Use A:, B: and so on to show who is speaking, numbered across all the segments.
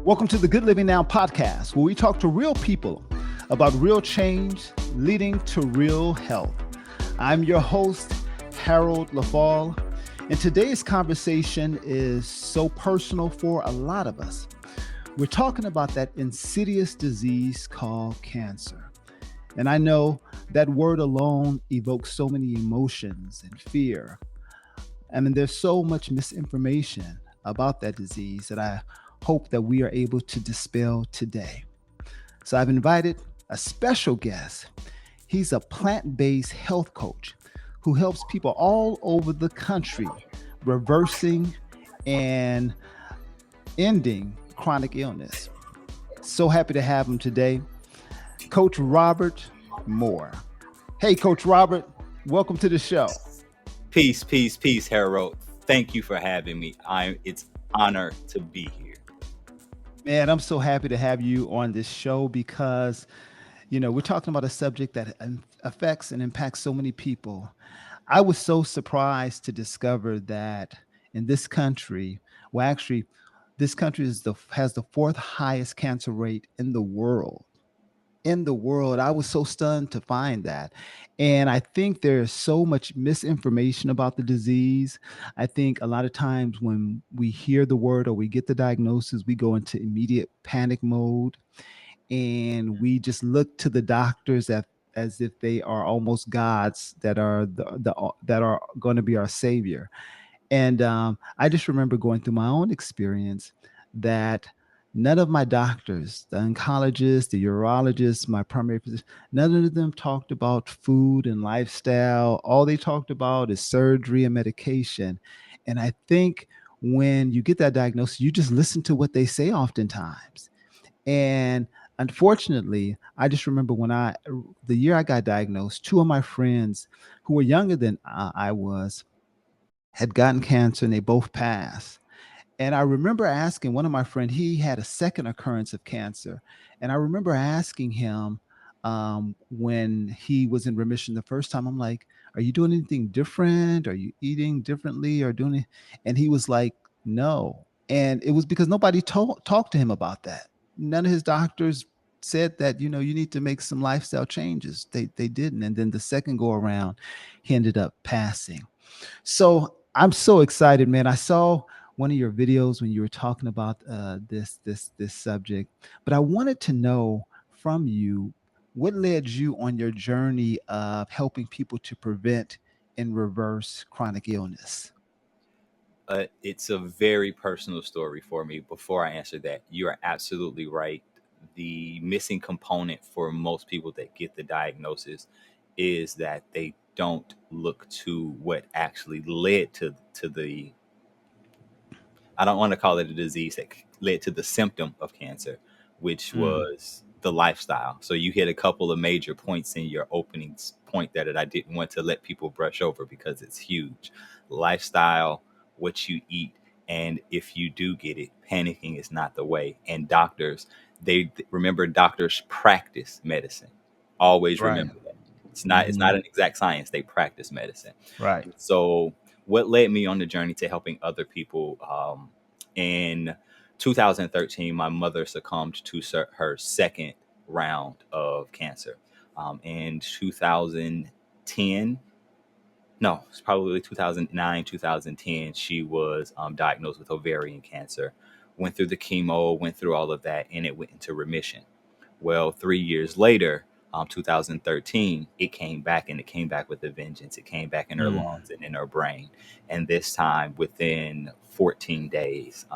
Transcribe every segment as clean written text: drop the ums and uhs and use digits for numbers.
A: Welcome to the Good Living Now podcast, where we talk to real people about real change leading to real health. I'm your host, Harold LaFall, and today's conversation is so personal for a lot of us. We're talking about that insidious disease called cancer. And I know that word alone evokes so many emotions and fear. I mean, there's so much misinformation about that disease that I hope that we are able to dispel today. So I've invited a special guest. He's a plant based health coach who helps people all over the country reversing and ending chronic illness. So happy to have him today, Coach Robert Moore. Hey, Coach Robert, welcome to the show.
B: Peace, peace, peace, Harold. Thank you for having me. It's honor to be here.
A: Man, I'm so happy to have you on this show because, we're talking about a subject that affects and impacts so many people. I was so surprised to discover that in this country, well, actually, this country has the fourth highest cancer rate in the world. In the world. I was so stunned to find that. And I think there's so much misinformation about the disease. I think a lot of times when we hear the word or we get the diagnosis, we go into immediate panic mode and we just look to the doctors as if they are almost gods that are that are going to be our savior. And I just remember going through my own experience that none of my doctors, the oncologist, the urologist, my primary physician, none of them talked about food and lifestyle. All they talked about is surgery and medication. And I think when you get that diagnosis, you just listen to what they say oftentimes. And unfortunately, I just remember the year I got diagnosed, two of my friends who were younger than I was had gotten cancer and they both passed. And I remember asking one of my friends, he had a second occurrence of cancer. And I remember asking him when he was in remission the first time, I'm like, are you doing anything different? Are you eating differently or doing it? And he was like, no. And it was because nobody talked to him about that. None of his doctors said that, you need to make some lifestyle changes. They didn't. And then the second go around, he ended up passing. So I'm so excited, man. I saw one of your videos when you were talking about this subject, but I wanted to know from you what led you on your journey of helping people to prevent and reverse chronic illness.
B: It's a very personal story for me. Before I answer that, you are absolutely right. The missing component for most people that get the diagnosis is that they don't look to what actually led to the, I don't want to call it a disease, that led to the symptom of cancer, which
A: Mm,
B: was the lifestyle. So you hit a couple of major points in your opening point that I didn't want to let people brush over because it's huge. Lifestyle, what you eat, and if you do get it, panicking is not the way. And doctors, they remember, doctors practice medicine. Always
A: right.
B: remember that. It's not
A: Hmm.
B: an exact science. They practice medicine.
A: Right.
B: So what led me on the journey to helping other people, in 2013, my mother succumbed to her second round of cancer. In 2010, no, it's probably 2009, 2010, she was diagnosed with ovarian cancer. Went through the chemo, went through all of that, and it went into remission. Well, 3 years later, 2013, it came back, and it came back with a vengeance. It came back in her
A: Mm,
B: lungs and in her brain. And this time, within 14 days,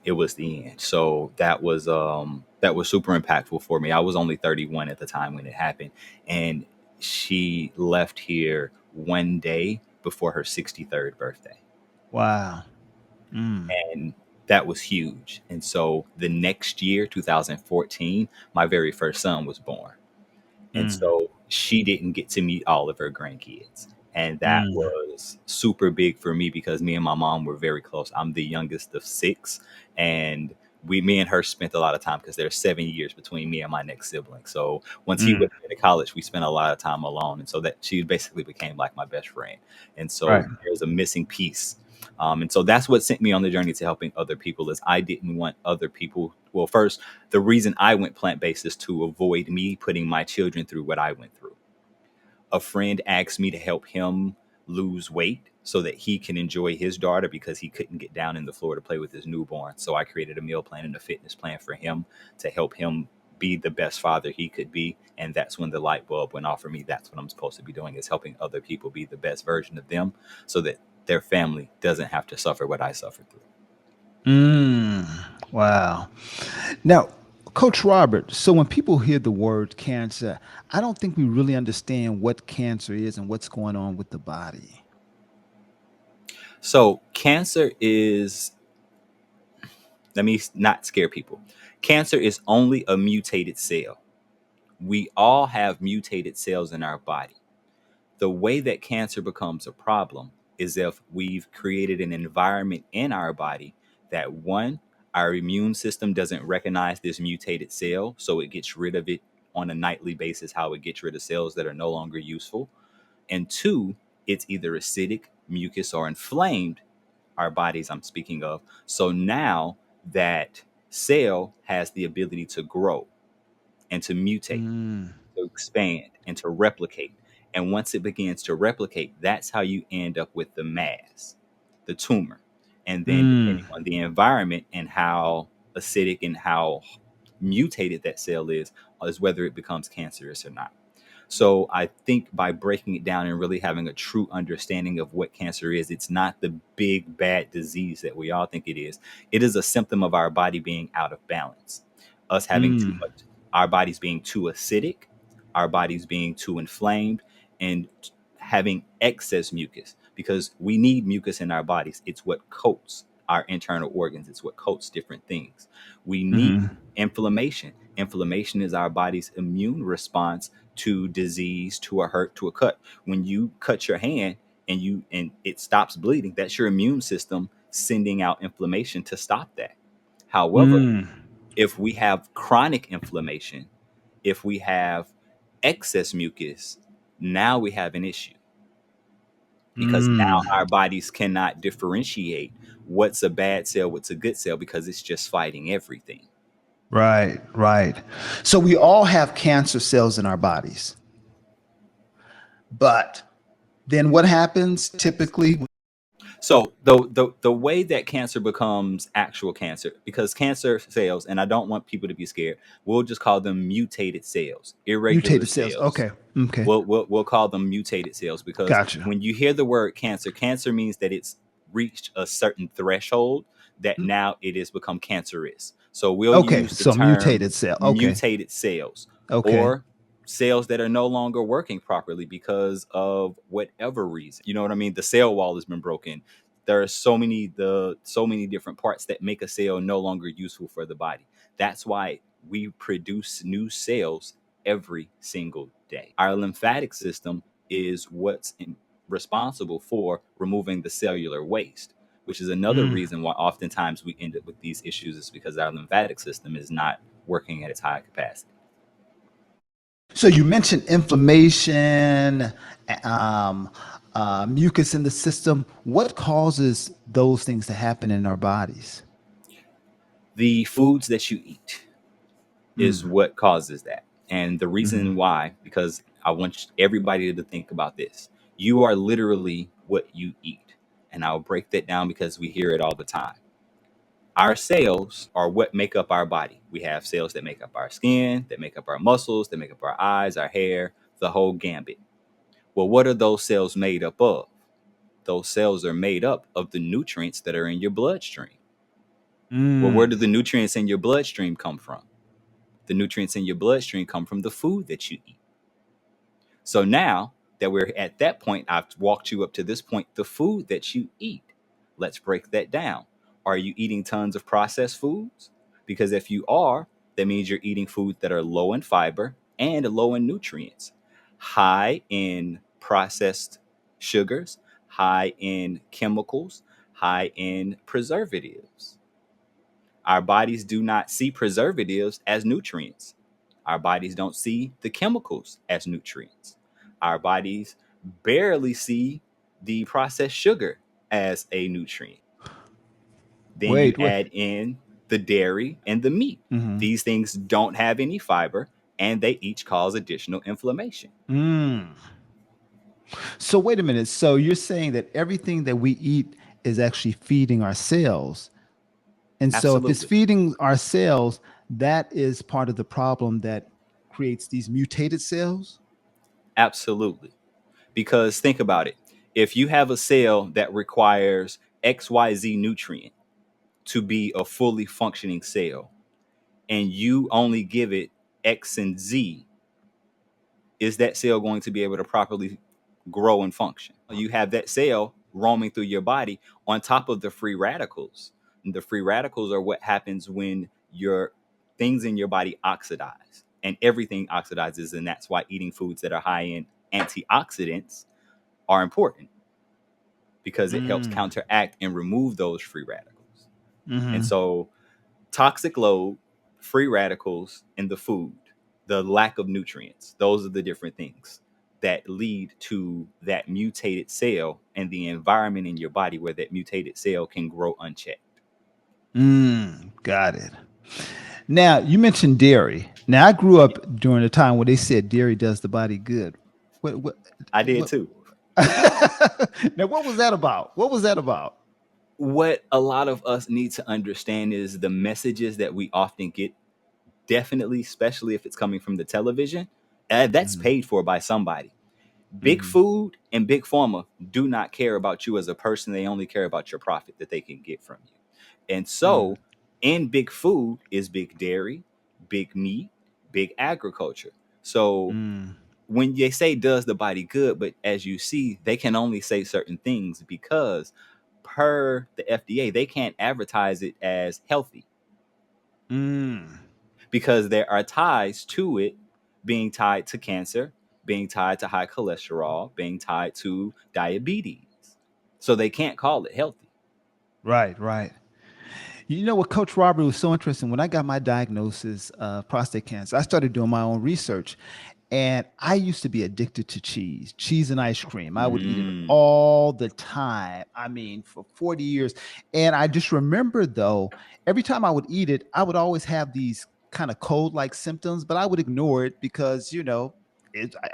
B: it was the end. So that was super impactful for me. I was only 31 at the time when it happened, and she left here one day before her 63rd birthday.
A: wow. Mm,
B: And that was huge. And so the next year, 2014, my very first son was born. And
A: mm,
B: so she didn't get to meet all of her grandkids. And that
A: mm.
B: was super big for me because me and my mom were very close. I'm the youngest of six. And me and her spent a lot of time because there's 7 years between me and my next sibling. So once he
A: Mm.
B: went to college, we spent a lot of time alone. And so that she basically became like my best friend. And so
A: Right.
B: there's a missing piece. And so that's what sent me on the journey to helping other people. Is I didn't want other people. Well, first, the reason I went plant-based is to avoid me putting my children through what I went through. A friend asked me to help him lose weight so that he can enjoy his daughter because he couldn't get down in the floor to play with his newborn. So I created a meal plan and a fitness plan for him to help him be the best father he could be. And that's when the light bulb went off for me. That's what I'm supposed to be doing, is helping other people be the best version of them so that their family doesn't have to suffer what I suffered through.
A: Mm, wow. Now, Coach Robert, so when people hear the word cancer, I don't think we really understand what cancer is and what's going on with the body.
B: So cancer is, let me not scare people. Cancer is only a mutated cell. We all have mutated cells in our body. The way that cancer becomes a problem is if we've created an environment in our body that, one, our immune system doesn't recognize this mutated cell, so it gets rid of it on a nightly basis, how it gets rid of cells that are no longer useful. And two, it's either acidic, mucus, or inflamed, our bodies I'm speaking of. So now that cell has the ability to grow and to mutate,
A: Mm,
B: to expand, and to replicate. And once it begins to replicate, that's how you end up with the mass, the tumor. And then,
A: mm,
B: depending on the environment and how acidic and how mutated that cell is whether it becomes cancerous or not. So I think by breaking it down and really having a true understanding of what cancer is, it's not the big bad disease that we all think it is. It is a symptom of our body being out of balance, us having too
A: mm,
B: much, our bodies being too acidic, our bodies being too inflamed, and having excess mucus, because we need mucus in our bodies. It's what coats our internal organs, it's what coats different things. We need
A: mm,
B: inflammation. Inflammation is our body's immune response to disease, to a hurt, to a cut. When you cut your hand and it stops bleeding, that's your immune system sending out inflammation to stop that. However,
A: mm,
B: if we have chronic inflammation, if we have excess mucus, now we have an issue, because
A: mm.
B: now our bodies cannot differentiate what's a bad cell, what's a good cell, because it's just fighting everything.
A: Right, right. So we all have cancer cells in our bodies, but then what happens typically?
B: So the way that cancer becomes actual cancer, because cancer cells, and I don't want people to be scared, we'll just call them mutated cells, irregular
A: Mutated cells.
B: cells.
A: Okay, okay,
B: We'll call them mutated cells, because
A: gotcha.
B: when you hear the word cancer, cancer means that it's reached a certain threshold that now it has become cancerous. So we'll
A: Okay,
B: use the
A: so
B: term
A: mutated cell. Okay,
B: mutated cells,
A: okay,
B: or cells that are no longer working properly because of whatever reason. You know what I mean? The cell wall has been broken. There are so many different parts that make a cell no longer useful for the body. That's why we produce new cells every single day. Our lymphatic system is responsible for removing the cellular waste, which is another
A: mm.
B: reason why oftentimes we end up with these issues, is because our lymphatic system is not working at its high capacity.
A: So you mentioned inflammation, um, mucus in the system. What causes those things to happen in our bodies?
B: The foods that you eat is
A: Mm,
B: what causes that. And the
A: mm,
B: reason why, because I want everybody to think about this. You are literally what you eat. And I'll break that down because we hear it all the time. Our cells are what make up our body. We have cells that make up our skin, that make up our muscles, that make up our eyes, our hair, the whole gambit. Well, what are those cells made up of? Those cells are made up of the nutrients that are in your bloodstream. Well, where
A: mm,
B: do the nutrients in your bloodstream come from? The nutrients in your bloodstream come from the food that you eat. So now that we're at that point, I've walked you up to this point, the food that you eat. Let's break that down. Are you eating tons of processed foods? Because if you are, that means you're eating foods that are low in fiber and low in nutrients, high in processed sugars, high in chemicals, high in preservatives. Our bodies do not see preservatives as nutrients. Our bodies don't see the chemicals as nutrients. Our bodies barely see the processed sugar as a nutrient. Then you
A: Wait, wait.
B: add in the dairy and the meat.
A: Mm-hmm.
B: These things don't have any fiber and they each cause additional inflammation.
A: Mm. So wait a minute. So you're saying that everything that we eat is actually feeding our cells. And so if it's
B: Absolutely.
A: feeding our cells, that is part of the problem that creates these mutated cells.
B: Absolutely. Because think about it. If you have a cell that requires XYZ nutrient to be a fully functioning cell, and you only give it X and Z, is that cell going to be able to properly grow and function? You have that cell roaming through your body on top of the free radicals. And the free radicals are what happens when your things in your body oxidize, and everything oxidizes. And that's why eating foods that are high in antioxidants are important, because it helps
A: Mm.
B: counteract and remove those free radicals. And
A: Mm-hmm.
B: so, toxic load, free radicals, and the food, the lack of nutrients, those are the different things that lead to that mutated cell and the environment in your body where that mutated cell can grow unchecked.
A: Got it. Now, you mentioned dairy. Now, I grew
B: Yeah,
A: up during a time where they said dairy does the body good. What,
B: I did
A: what?
B: too.
A: Now, what was that about? What was that about?
B: What a lot of us need to understand is the messages that we often get, definitely, especially if it's coming from the television, that's
A: Mm,
B: paid for by somebody. Big
A: mm,
B: food and big pharma do not care about you as a person. They only care about your profit that they can get from you. And
A: mm,
B: so, in big food is big dairy, big meat, big agriculture. So,
A: mm,
B: when they say does the body good, but as you see, they can only say certain things because per the FDA, they can't advertise it as healthy
A: mm,
B: because there are ties to it, being tied to cancer, being tied to high cholesterol, being tied to diabetes. So they can't call it healthy.
A: right, right. You know what, Coach Robert, was so interesting. When I got my diagnosis of prostate cancer, I started doing my own research. And I used to be addicted to cheese and ice cream. I would eat it
B: Mm,
A: all the time. I mean, for 40 years. And I just remember, though, every time I would eat it, I would always have these kind of cold like symptoms, but I would ignore it because,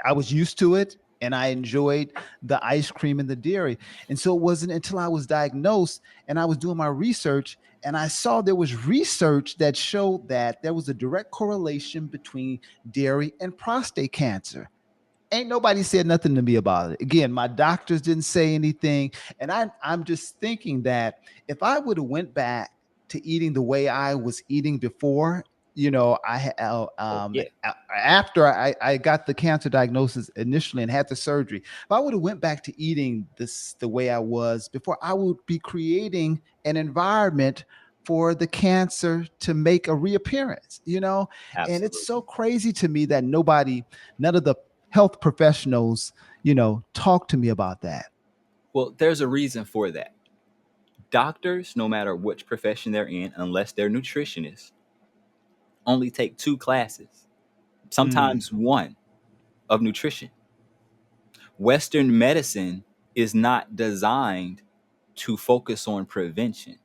A: I was used to it and I enjoyed the ice cream and the dairy. And so it wasn't until I was diagnosed and I was doing my research and I saw there was research that showed that there was a direct correlation between dairy and prostate cancer. Ain't nobody said nothing to me about it. Again, my doctors didn't say anything, and I'm just thinking that if I would have went back to eating the way I was eating before,
B: oh, yeah,
A: after I got the cancer diagnosis initially and had the surgery, if I would have went back to eating this the way I was before, I would be creating an environment for the cancer to make a reappearance. And it's so
B: absolutely.
A: crazy to me that none of the health professionals, talk to me about that.
B: Well, there's a reason for that. Doctors, no matter which profession they're in, unless they're nutritionists, only take two classes,
A: Mm,
B: sometimes one, of nutrition. Western medicine is not designed to focus on prevention.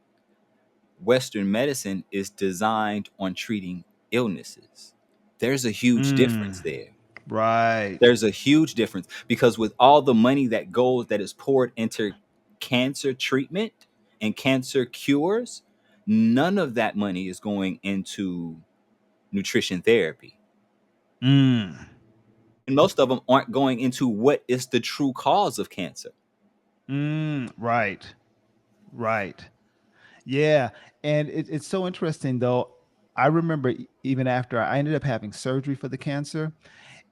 B: Western medicine is designed on treating illnesses. There's a huge difference
A: mm,
B: there.
A: right.
B: There's a huge difference because with all the money that is poured into cancer treatment and cancer cures, none of that money is going into nutrition therapy.
A: Mm,
B: And most of them aren't going into what is the true cause of cancer.
A: right. Right. Yeah. And it's so interesting, though. I remember even after I ended up having surgery for the cancer,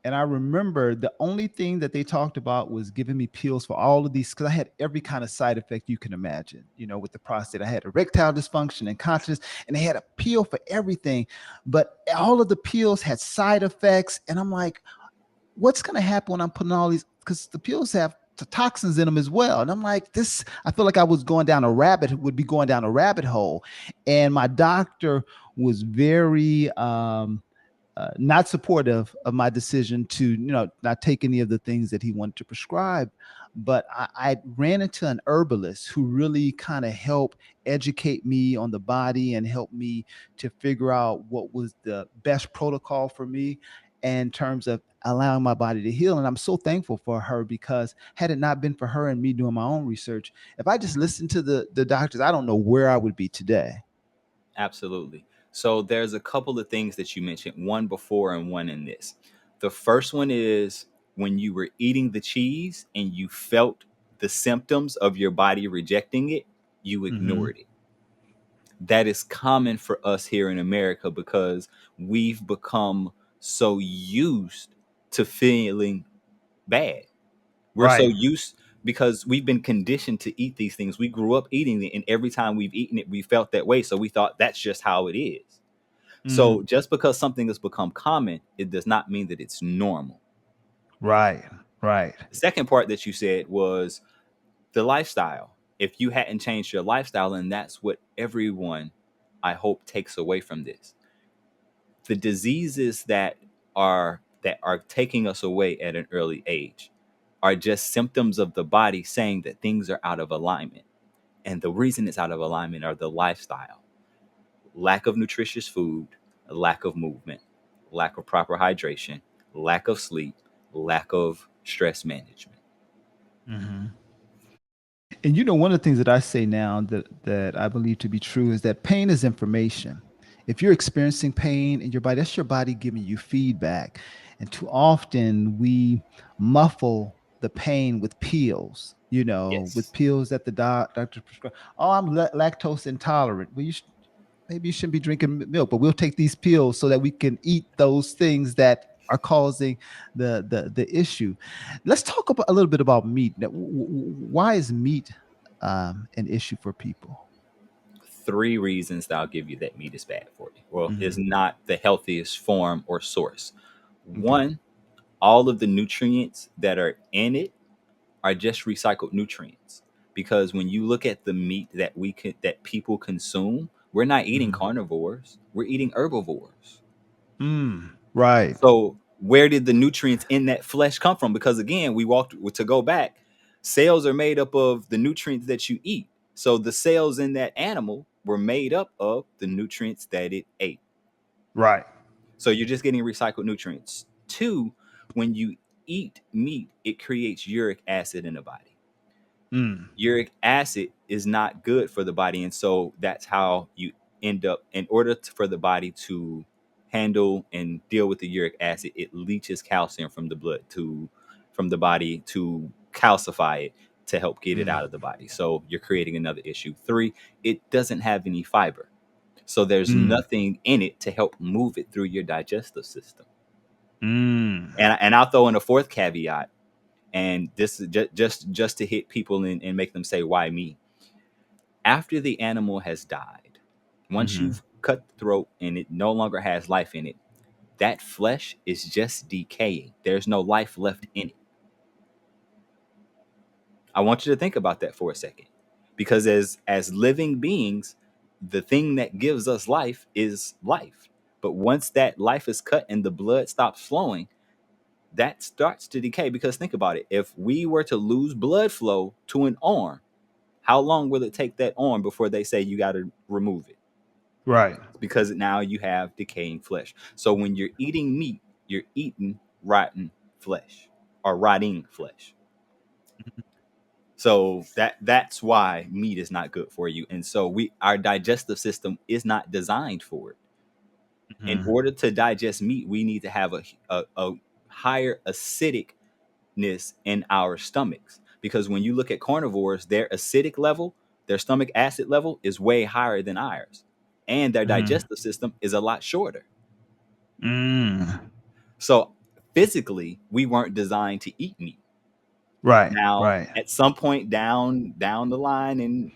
A: and I remember the only thing that they talked about was giving me pills for all of these because I had every kind of side effect you can imagine. With the prostate, I had erectile dysfunction, incontinence, and they had a pill for everything. But all of the pills had side effects. And I'm like, what's going to happen when I'm putting all these? Because the pills have toxins in them as well. And I'm like, this, I feel like I was going down a would be going down a rabbit hole. And my doctor was very, not supportive of my decision to not take any of the things that he wanted to prescribe. but I ran into an herbalist who really kind of helped educate me on the body and help me to figure out what was the best protocol for me in terms of allowing my body to heal. And I'm so thankful for her, because had it not been for her and me doing my own research, if I just listened to the doctors, I don't know where I would be today.
B: Absolutely. So there's a couple of things that you mentioned, one before and one in this. The first one is when you were eating the cheese and you felt the symptoms of your body rejecting it, you
A: Hmm.
B: ignored it. That is common for us here in America because we've become so used to feeling bad. We're so
A: Right.
B: used because we've been conditioned to eat these things. We grew up eating it, and every time we've eaten it, we felt that way. So we thought that's just how it is.
A: Hmm.
B: So just because something has become common, it does not mean that it's normal.
A: Right. Right.
B: The second part that you said was the lifestyle. If you hadn't changed your lifestyle, and that's what everyone, I hope, takes away from this. The diseases that are taking us away at an early age are just symptoms of the body saying that things are out of alignment. And the reason it's out of alignment are the lifestyle, lack of nutritious food, lack of movement, lack of proper hydration, lack of sleep, lack of stress management.
A: Hmm. And one of the things that I say now that I believe to be true is that pain is information. If you're experiencing pain in your body, that's your body giving you feedback. And too often we muffle the pain with pills, with
B: Yes.
A: pills that the doctor prescribe. Oh, I'm lactose intolerant. Well, maybe you shouldn't be drinking milk, but we'll take these pills so that we can eat those things that are causing the issue. Let's talk about a little bit about meat. Now, why is meat an issue for people?
B: Three reasons that I'll give you that meat is bad for you. Well, is
A: Hmm.
B: not the healthiest form or source.
A: Okay.
B: One, all of the nutrients that are in it are just recycled nutrients. Because when you look at the meat that people consume, we're not eating
A: Hmm.
B: carnivores, we're eating herbivores.
A: Right.
B: So where did the nutrients in that flesh come from? Because again, we walked to go back. Cells are made up of the nutrients that you eat. So the cells in that animal were made up of the nutrients that it ate.
A: Right.
B: So you're just getting recycled nutrients. Two, when you eat meat, it creates uric acid in the body.
A: Mm.
B: Uric acid is not good for the body, and so that's how you end up. In order for the body to handle and deal with the uric acid, it leaches calcium from the blood to from the body to calcify it to help get it out
A: Mm.
B: of the body. So you're creating another issue. Three, it doesn't have any fiber, so there's
A: Mm.
B: nothing in it to help move it through your digestive system.
A: Mm.
B: And I'll throw in a fourth caveat, and this is just to hit people and make them say, why me? After the animal has died, once
A: Hmm.
B: you've cut the throat and it no longer has life in it, that flesh is just decaying. There's no life left in it. I want you to think about that for a second. Because as living beings, the thing that gives us life is life. But once that life is cut and the blood stops flowing, that starts to decay. Because think about it. If we were to lose blood flow to an arm, how long will it take that arm before they say you got to remove it?
A: Right.
B: Because now you have decaying flesh. So when you're eating meat, you're eating rotten flesh or rotting flesh. So that's why meat is not good for you. And so our digestive system is not designed for it. In
A: Hmm.
B: order to digest meat, we need to have a higher acidicness in our stomachs. Because when you look at carnivores, their acidic level, their stomach acid level is way higher than ours. And their
A: Hmm.
B: digestive system is a lot shorter.
A: Mm.
B: So physically, we weren't designed to eat meat.
A: Right.
B: Now,
A: Right.
B: at some point down the line and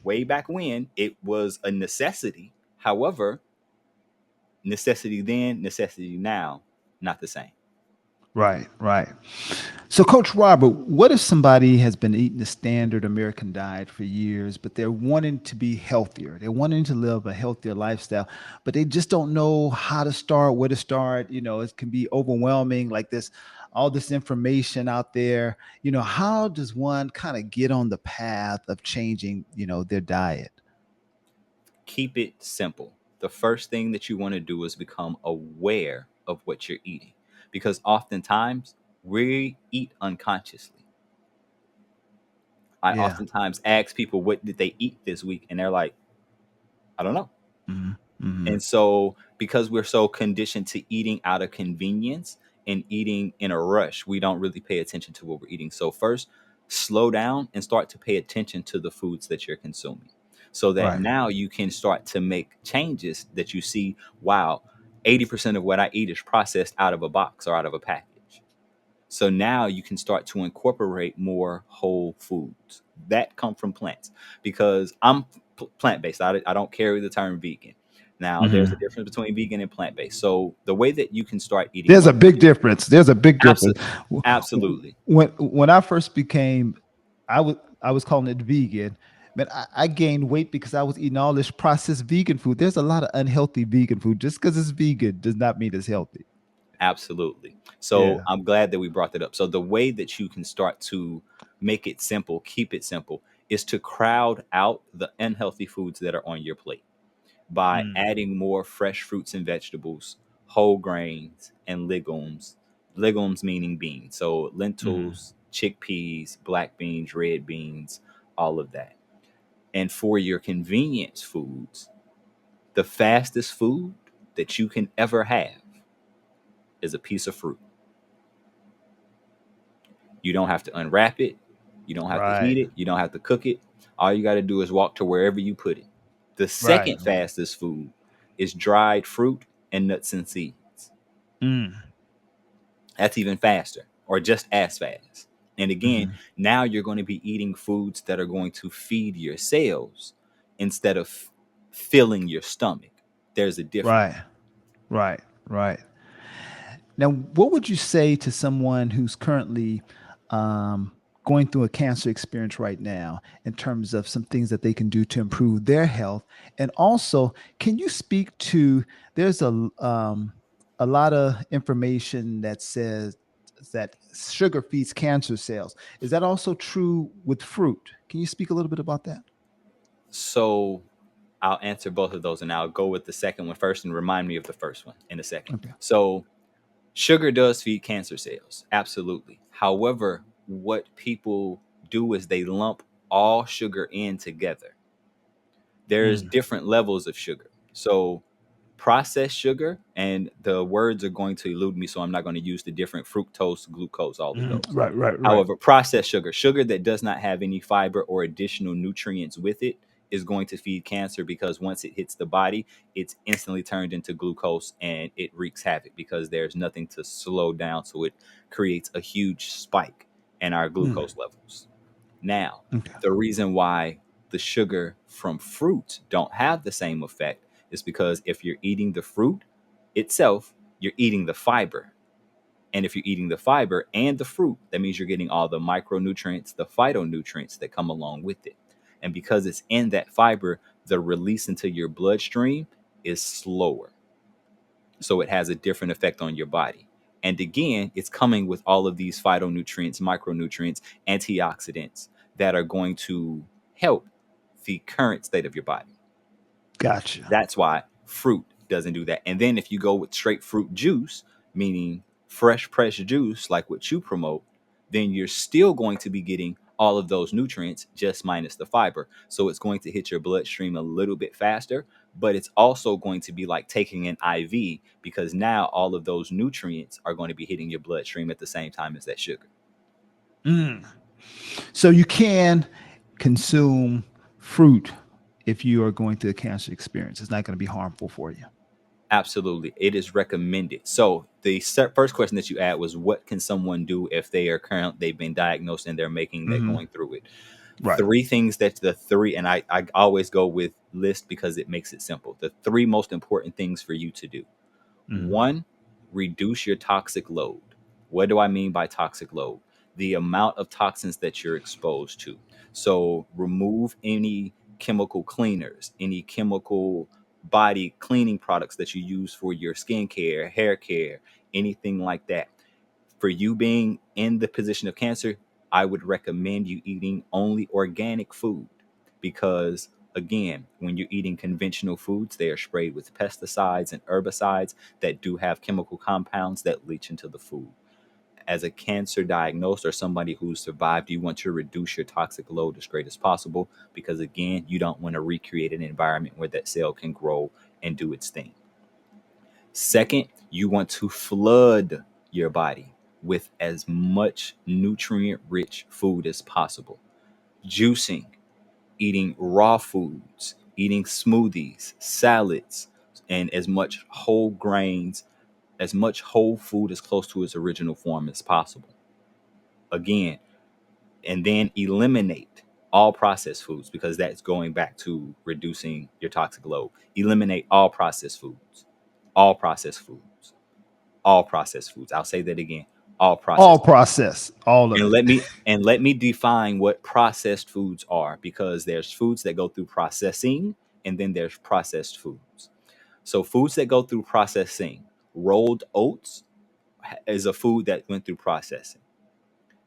B: way back when, it was a necessity. However, necessity then, necessity now, not the same.
A: Right. Right. So, Coach Robert, what if somebody has been eating the standard American diet for years, but they're wanting to be healthier? They're wanting to live a healthier lifestyle, but they just don't know how to start, where to start. It can be overwhelming, like this. all this information out there. How does one kind of get on the path of changing, their diet?
B: Keep it simple. The first thing that you want to do is become aware of what you're eating, because oftentimes we eat unconsciously. I
A: Yeah.
B: oftentimes ask people what did they eat this week, and they're like, I don't know.
A: Hmm. Hmm.
B: And so, because we're so conditioned to eating out of convenience and eating in a rush, we don't really pay attention to what we're eating. So, first, slow down and start to pay attention to the foods that you're consuming, so that
A: Right.
B: now you can start to make changes that you see, wow, 80% of what I eat is processed out of a box or out of a package. So now you can start to incorporate more whole foods that come from plants, because I'm plant based. I don't carry the term vegan. Now, there's a
A: Hmm.
B: difference between vegan and plant based. So the way that you can start eating
A: There's
B: more
A: a big difference. There's a big difference.
B: absolutely, absolutely,
A: When I first became, I was calling it vegan. Man, I gained weight because I was eating all this processed vegan food. There's a lot of unhealthy vegan food. Just because it's vegan does not mean it's healthy.
B: absolutely. So
A: Yeah.
B: I'm glad that we brought that up. So the way that you can start to make it simple, keep it simple, is to crowd out the unhealthy foods that are on your plate by
A: Mm,
B: adding more fresh fruits and vegetables, whole grains, and legumes. Legumes meaning beans. So
A: mm.
B: lentils, chickpeas, black beans, red beans, all of that. And for your convenience foods, the fastest food that you can ever have is a piece of fruit. You don't have to unwrap it, you don't have to
A: Right.
B: heat it, you don't have to cook it. All you got to do is walk to wherever you put it. The
A: Right.
B: second fastest food is dried fruit and nuts and seeds.
A: Mm,
B: That's even faster, or just as fast. And again,
A: mhm.
B: now you're going to be eating foods that are going to feed your cells instead of filling your stomach. There's a difference.
A: Right. Right. Right. Now, what would you say to someone who's currently um, going through a cancer experience right now in terms of some things that they can do to improve their health? And also, can you speak to there's a lot of information that says that sugar feeds cancer cells. Is that also true with fruit? Can you speak a little bit about that?
B: So I'll answer both of those, and I'll go with the second one first and remind me of the first one in a second.
A: Okay.
B: So sugar does feed cancer cells, absolutely. However, what people do is they lump all sugar in together. There's
A: Mm,
B: different levels of sugar. So processed sugar, and the words are going to elude me, so I'm not going to use the different fructose, glucose, all of those.
A: right, right, right.
B: However, processed sugar, sugar that does not have any fiber or additional nutrients with it, is going to feed cancer, because once it hits the body, it's instantly turned into glucose and it wreaks havoc because there's nothing to slow down. So it creates a huge spike in our
A: Mm,
B: glucose levels. Now,
A: okay.
B: the reason why the sugar from fruit don't have the same effect is because if you're eating the fruit itself, you're eating the fiber. And if you're eating the fiber and the fruit, that means you're getting all the micronutrients, the phytonutrients that come along with it. And because it's in that fiber, the release into your bloodstream is slower. So it has a different effect on your body. And again, it's coming with all of these phytonutrients, micronutrients, antioxidants that are going to help the current state of your body.
A: Gotcha.
B: That's why fruit doesn't do that. And then if you go with straight fruit juice, meaning fresh pressed juice, like what you promote, then you're still going to be getting all of those nutrients, just minus the fiber. So it's going to hit your bloodstream a little bit faster, but it's also going to be like taking an IV, because now all of those nutrients are going to be hitting your bloodstream at the same time as that sugar.
A: Mm. So you can consume fruit if you are going through a cancer experience. It's not going to be harmful for you.
B: Absolutely. It is recommended. So the first question that you had was, what can someone do if they've been diagnosed and they're
A: Hmm.
B: going through it?
A: Right.
B: Three things that the three, and I always go with list because it makes it simple. The three most important things for you to do.
A: Mm.
B: One, reduce your toxic load. What do I mean by toxic load? The amount of toxins that you're exposed to. So remove any chemical cleaners, any chemical body cleaning products that you use for your skincare, hair care, anything like that. For you being in the position of cancer, I would recommend you eating only organic food because, again, when you're eating conventional foods, they are sprayed with pesticides and herbicides that do have chemical compounds that leach into the food. As a cancer diagnosed or somebody who's survived, you want to reduce your toxic load as great as possible because, again, you don't want to recreate an environment where that cell can grow and do its thing. Second, you want to flood your body with as much nutrient rich food as possible. Juicing, eating raw foods, eating smoothies, salads, and as much whole grains, as much whole food as close to its original form as possible. Again, and then eliminate all processed foods because that's going back to reducing your toxic load. Eliminate all processed foods. All processed foods. All processed foods. I'll say that again. All
A: All
B: processed.
A: process, all of
B: And
A: it.
B: let me define what processed foods are because there's foods that go through processing and then there's processed foods. So foods that go through processing, rolled oats is a food that went through processing.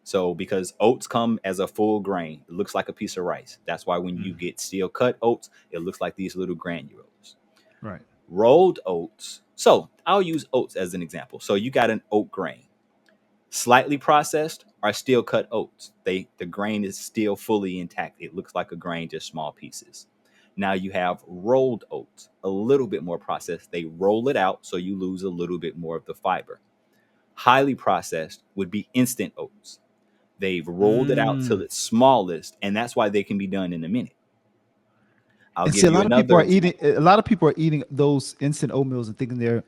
B: So because oats come as a full grain, it looks like a piece of rice. That's why when you
A: Mm,
B: get steel cut oats, it looks like these little granules.
A: right.
B: Rolled oats. So I'll use oats as an example. So you got an oat grain. Slightly processed are steel cut oats. The grain is still fully intact. It looks like a grain, just small pieces. Now you have rolled oats, a little bit more processed. They roll it out so you lose a little bit more of the fiber. Highly processed would be instant oats. They've rolled it out till
A: Mm.
B: its smallest, and that's why they can be done in a minute. I'll
A: And see,
B: give
A: a
B: you
A: lot of people
B: another
A: are eating.
B: example.
A: A lot of people are eating those instant oatmeals and thinking they're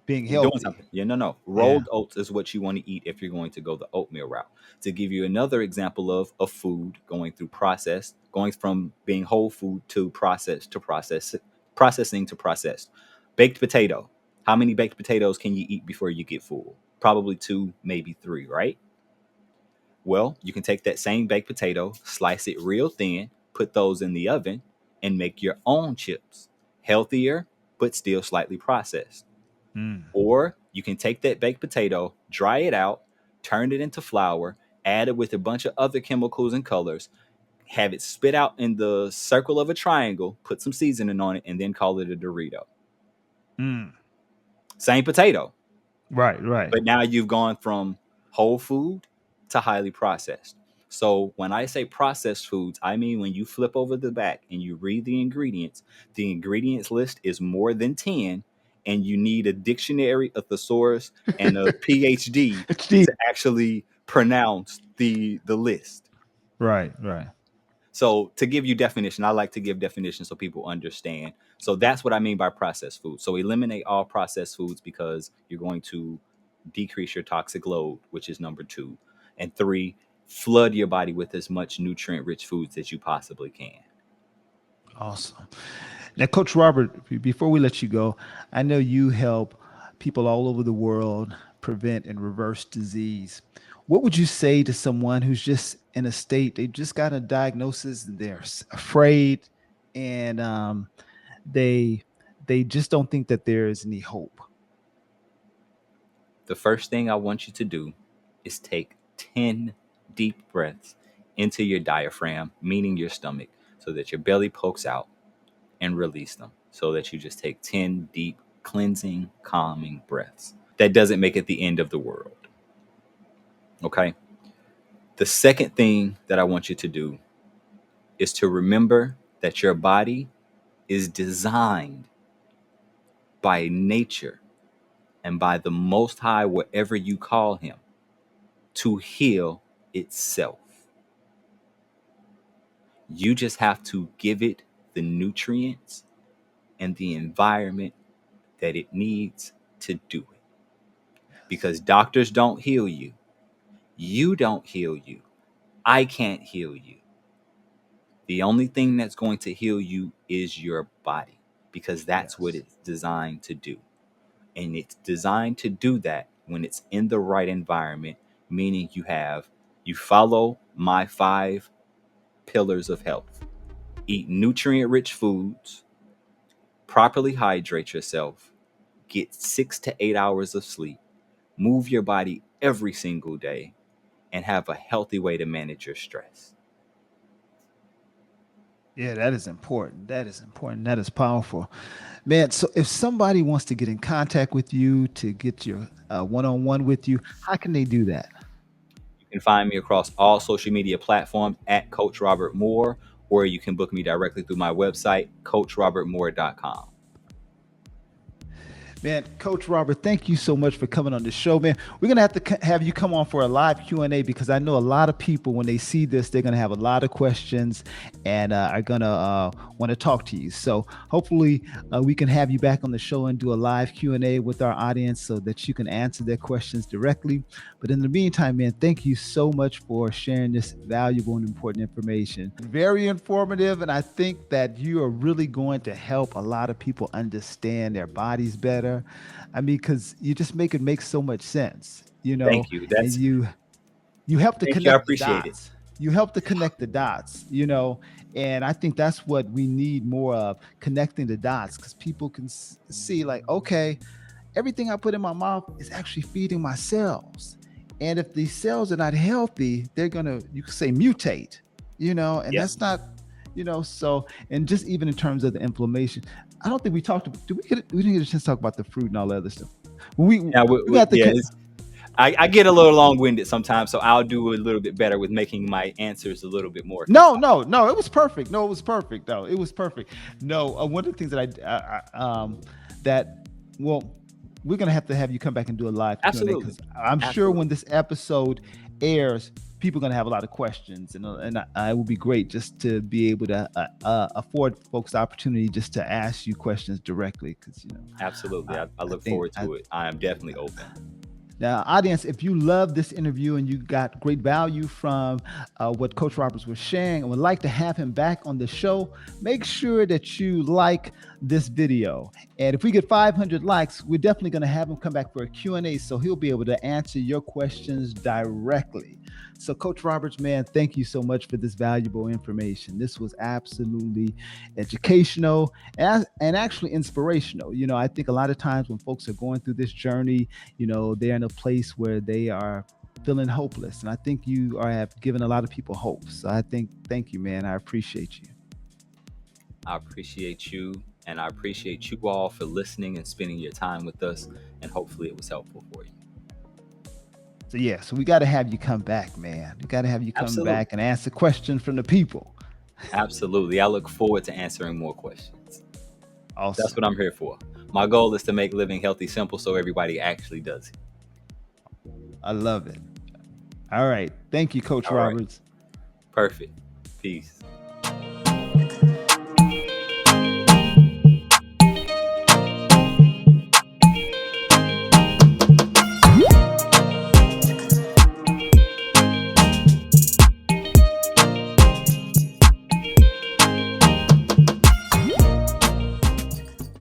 A: being
B: Doing
A: healthy.
B: something. Yeah, no, no.
A: Yeah.
B: Rolled oats is what you want to eat if you're going to go the oatmeal route. To give you another example of a food going through process, going from being whole food to processing to processed. Baked potato. How many baked potatoes can you eat before you get full? Probably two, maybe three, right? Well, you can take that same baked potato, slice it real thin, put those in the oven, and make your own chips. Healthier, but still slightly processed.
A: Mm.
B: Or you can take that baked potato, dry it out, turn it into flour, add it with a bunch of other chemicals and colors, have it spit out in the circle of a triangle, put some seasoning on it, and then call it a Dorito.
A: Mm.
B: Same potato,
A: Right. Right.
B: but now you've gone from whole food to highly processed. So when I say processed foods, I mean when you flip over the back and you read the ingredients list is more than 10, and you need a dictionary, a thesaurus, and a PhD
A: It's deep.
B: to actually pronounce the list.
A: Right. Right.
B: So to give you definition, I like to give definition so people understand. So that's what I mean by processed food. So eliminate all processed foods because you're going to decrease your toxic load, which is number two. And three, flood your body with as much nutrient rich foods as you possibly can.
A: Awesome. Now, Coach Robert, before we let you go, I know you help people all over the world prevent and reverse disease. What would you say to someone who's just in a state, they just got a diagnosis and they're afraid and they they just don't think that there is any hope?
B: The first thing I want you to do is take 10 deep breaths into your diaphragm, meaning your stomach, so that your belly pokes out and release them so that you just take 10 deep, cleansing, calming breaths. That doesn't make it the end of the world. Okay. The second thing that I want you to do is to remember that your body is designed by nature and by the Most High, whatever you call him, to heal itself. You just have to give it the nutrients and the environment that it needs to do it.
A: Yes.
B: Because doctors don't heal you. You don't heal you. I can't heal you. The only thing that's going to heal you is your body because that's what
A: Yes.
B: it's designed to do. And it's designed to do that when it's in the right environment, meaning you follow my 5 pillars of health. Eat nutrient rich foods, properly hydrate yourself, get 6 to 8 hours of sleep, move your body every single day and have a healthy way to manage your stress.
A: Yeah, that is important. That is important. That is powerful. Man, so if somebody wants to get in contact with you to get your one-on-one with you, how can they do that?
B: You can find me across all social media platforms at Coach Robert Moore, or you can book me directly through my website, coachrobertmoore.com.
A: Man, Coach Robert, thank you so much for coming on the show, man. We're gonna have to have you come on for a live Q&A because I know a lot of people when they see this, they're gonna have a lot of questions and are gonna want to talk to you. So hopefully we can have you back on the show and do a live Q&A with our audience so that you can answer their questions directly. But in the meantime, man, thank you so much for sharing this valuable and important information. Very informative, and I think that you are really going to help a lot of people understand their bodies better. I mean, because you just make it make so much sense,
B: Thank you.
A: and you help to
B: Thank you. I
A: connect the
B: appreciate it.
A: dots. You help to connect the dots, and I think that's what we need more of, connecting the dots, because people can see like, okay, everything I put in my mouth is actually feeding my cells. And if these cells are not healthy, they're gonna, you could say, mutate, and
B: Yeah.
A: that's not, so, and just even in terms of the inflammation, I don't think we talked about, we didn't get a chance to talk about the fruit and all that other stuff.
B: Now,
A: We got the,
B: yeah, I get a little long winded sometimes, so I'll do a little bit better with making my answers a little bit more
A: no,
B: concise.
A: no, no, it was perfect. No, it was perfect. No, it was perfect. No, one of the things that that, well, we're gonna have to have you come back and do a live Q&A
B: Absolutely.
A: because I'm sure when
B: Absolutely.
A: this episode airs, people are gonna have a lot of questions, and it would be great just to be able to afford folks the opportunity just to ask you questions directly because
B: Absolutely.
A: I,
B: I
A: I
B: look
A: think
B: forward to it. I am definitely open.
A: now, audience, if you love this interview and you got great value from what Coach Roberts was sharing and would like to have him back on the show, make sure that you like this video. And if we get 500 likes, we're definitely going to have him come back for a Q&A so he'll be able to answer your questions directly. So, Coach Roberts, man, thank you so much for this valuable information. This was absolutely educational and actually inspirational. I think a lot of times when folks are going through this journey, they're in a place where they are feeling hopeless. And I think you have given a lot of people hope. So I think, thank you, man. I appreciate you.
B: I appreciate you, and I appreciate you all for listening and spending your time with us. And hopefully, it was helpful for you.
A: So yeah, so we got to have you come back, man. We got to have you come
B: Absolutely.
A: back and answer questions from the people.
B: Absolutely. I look forward to answering more questions. That's what
A: Awesome.
B: I'm here for. My goal is to make living healthy simple so everybody actually does it.
A: I love it. All right. Thank you, Coach
B: All right.
A: Roberts.
B: Perfect. Peace.